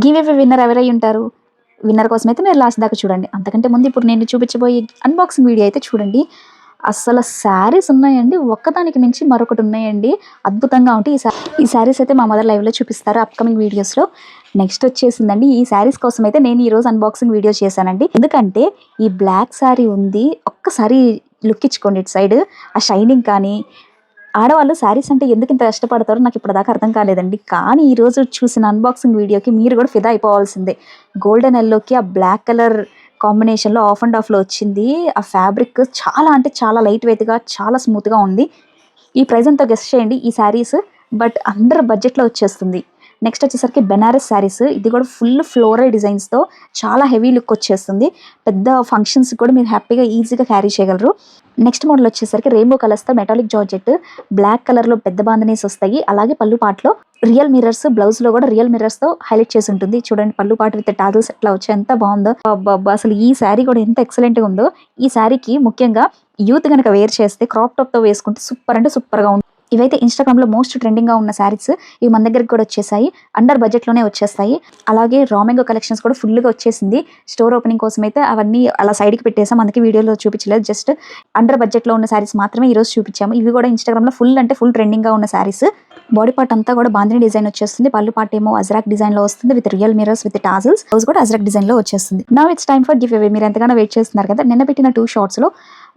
Give away winner ఎవరై ఉంటారు? Winner కోసం అయితే మీరు లాస్ట్ దాకా చూడండి. అంతకంటే ముందు ఇప్పుడు నేను చూపించబోయే అన్బాక్సింగ్ వీడియో అయితే చూడండి. అస్సలు శారీస్ ఉన్నాయండి. ఒక్కదానికి మించి మరొకటి ఉన్నాయండి. అద్భుతంగా ఉంటాయి. ఈ శారీస్ అయితే మా మదర్ లైవ్లో చూపిస్తారు అప్కమింగ్ వీడియోస్లో. నెక్స్ట్ వచ్చేసిందండి ఈ శారీస్ కోసం అయితే నేను ఈరోజు అన్బాక్సింగ్ వీడియో చేశానండి. ఎందుకంటే ఈ బ్లాక్ శారీ ఉంది, ఒక్కసారి లుక్ ఇచ్చుకోండి ఇటు సైడ్. ఆ షైనింగ్ కానీ, ఆడవాళ్ళు శారీస్ అంటే ఎందుకు ఇంత ఇష్టపడతారో నాకు ఇప్పటిదాకా అర్థం కాలేదండి. కానీ ఈరోజు చూసిన అన్బాక్సింగ్ వీడియోకి మీరు కూడా ఫిదా అయిపోవాల్సిందే. గోల్డెన్ ఎల్లోకి ఆ బ్లాక్ కలర్ కాంబినేషన్లో ఆఫ్ అండ్ ఆఫ్లో వచ్చింది. ఆ ఫ్యాబ్రిక్ చాలా అంటే చాలా లైట్ వెయిట్గా, చాలా స్మూత్గా ఉంది. ఈ ప్రైస్ ఎంతో గెస్ చేయండి ఈ శారీస్, బట్ అండర్ బడ్జెట్లో వచ్చేస్తుంది. నెక్స్ట్ వచ్చేసరికి బెనారస్ శారీస్. ఇది కూడా ఫుల్ ఫ్లోరల్ డిజైన్స్తో చాలా హెవీ లుక్ వచ్చేస్తుంది. పెద్ద ఫంక్షన్స్ కూడా మీరు హ్యాపీగా ఈజీగా క్యారీ చేయగలరు. నెక్స్ట్ మోడల్ వచ్చేసరికి రెయిన్బో కలర్స్తో మెటాలిక్ జార్జెట్, బ్లాక్ కలర్లో పెద్ద బాందనీస్ వస్తాయి. అలాగే పళ్ళు పాటలో రియల్ మిర్రర్స్, బ్లౌజ్లో కూడా రియల్ మిర్రర్స్తో హైలైట్ చేసి ఉంటుంది. చూడండి పళ్ళు పాట విత్ టాజిల్స్ ఎట్లా వచ్చి ఎంత బాగుందో. అబ్బా అసలు ఈ శారీ కూడా ఎంత ఎక్సలెంట్గా ఉందో. ఈ శారీకి ముఖ్యంగా యూత్ కనుక వేర్ చేస్తే క్రాప్ టాప్తో వేసుకుంటే సూపర్ అంటే సూపర్గా ఉంటుంది. ఇవైతే ఇన్స్టాగ్రామ్లో మోస్ట్ ట్రెండింగ్గా ఉన్న శారీస్. ఇవి మన దగ్గరికి కూడా వచ్చేసాయి. అండర్ బడ్జెట్లోనే వచ్చేస్తాయి. అలాగే రామింగో కలెక్షన్స్ కూడా ఫుల్గా వచ్చేసింది. స్టోర్ ఓపెనింగ్ కోసం అయితే అవన్నీ అలా సైడ్కి పెట్టేసాం, అందుకే వీడియోలో చూపించలేదు. జస్ట్ అండర్ బడ్జెట్లో ఉన్న శారీస్ మాత్రమే ఈరోజు చూపించాము. ఇవి కూడా ఇన్స్టాగ్రామ్లో ఫుల్ అంటే ఫుల్ ట్రెండింగ్గా ఉన్న శారీస్. బాడీ పార్ట్ అంతా కూడా బాందిని డిజైన్ వచ్చేస్తుంది. పళ్ళు పార్ట్ ఏమో అజ్రాక్ డిజైన్లో వస్తుంది with real mirrors with tassels. Blouse కూడా అజ్రాక్ డిజైన్లో వచ్చేస్తుంది. Now it's time for give away. మీరు ఎంతగానో వెయిట్ చేస్తున్నారు కదా. నిన్న పెట్టిన 2 షార్ట్స్లో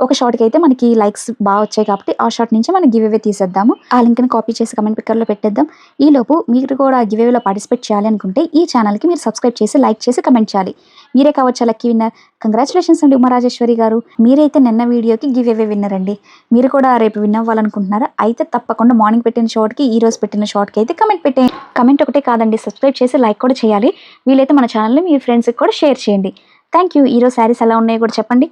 ఒక షార్ట్కి అయితే మనకి లైక్స్ బాగా వచ్చాయి కాబట్టి ఆ షార్ట్ నుంచి మనం గివ్ అవే తీసేద్దాము. ఆ లింక్ని కాపీ చేసి కమెంట్ పిక్కర్లో పెట్టేద్దాం. ఈలోపు మీరు కూడా గివ్ అవేలో పార్టిసిపేట్ చేయాలి అనుకుంటే ఈ ఛానల్కి మీరు సబ్స్క్రైబ్ చేసి లైక్ చేసి కమెంట్ చేయాలి. మీరే కావచ్చు లక్కీ విన్నర్. కంగ్రాచులేషన్స్ అండి ఉమారాజేశ్వరి గారు. మీరైతే నిన్న వీడియోకి గివ్ అవే విన్నర్ అండి. మీరు కూడా రేపు విన్ అవ్వాలనుకుంటున్నారా? అయితే తప్పకుండా మార్నింగ్ పెట్టిన షార్ట్కి, ఈ రోజు పెట్టిన షార్ట్కి అయితే కమెంట్ పెట్టేయండి. కమెంట్ ఒకటే కాదండి, సబ్స్క్రైబ్ చేసి లైక్ కూడా చేయాలి. వీలైతే మన ఛానల్ని మీ ఫ్రెండ్స్కి కూడా షేర్ చేయండి. Thank you. ఈరోజు శారీస్ ఎలా ఉన్నాయో కూడా చెప్పండి.